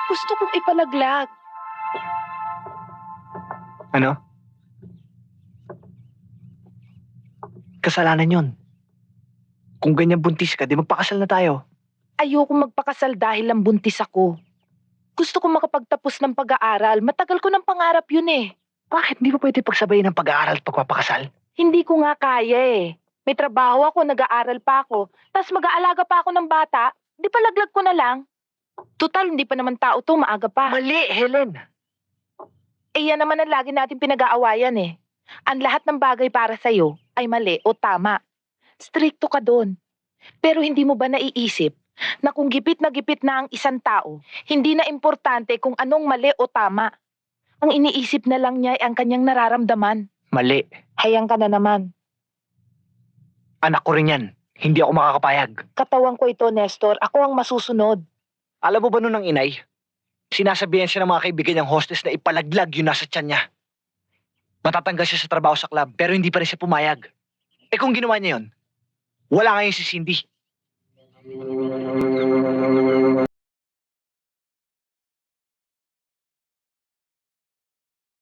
Gusto kong ipalaglag. Ano? Kasalanan yun. Kung ganyan buntis ka, di magpakasal na tayo. Ayokong magpakasal dahil lang buntis ako. Gusto kong makapagtapos ng pag-aaral. Matagal ko ng pangarap yun eh. Bakit hindi mo pwede pagsabayin ng pag-aaral at pagpapakasal? Hindi ko nga kaya eh. May trabaho ako, nag-aaral pa ako, tapos mag-aalaga pa ako ng bata. Di palaglag ko na lang. Tutal, hindi pa naman tao to, maaga pa. Mali, Helen. Eh yan naman ang lagi natin pinag-aawayan eh. Ang lahat ng bagay para sa'yo ay mali o tama. Strikto ka doon. Pero hindi mo ba naiisip na kung gipit na ang isang tao, hindi na importante kung anong mali o tama. Ang iniisip na lang niya ay ang kanyang nararamdaman. Mali. Hayang ka na naman. Anak ko rin yan. Hindi ako makakapayag. Katawan ko ito, Nestor. Ako ang masusunod. Alam mo ba nun ng inay? Sinasabihan siya ng mga kaibigan niyang hostess na ipalaglag yung nasa tiyan niya. Matatanggal siya sa trabaho sa club pero hindi pa rin siya pumayag. Eh kung ginawa niya yun, wala ngayon si Cindy.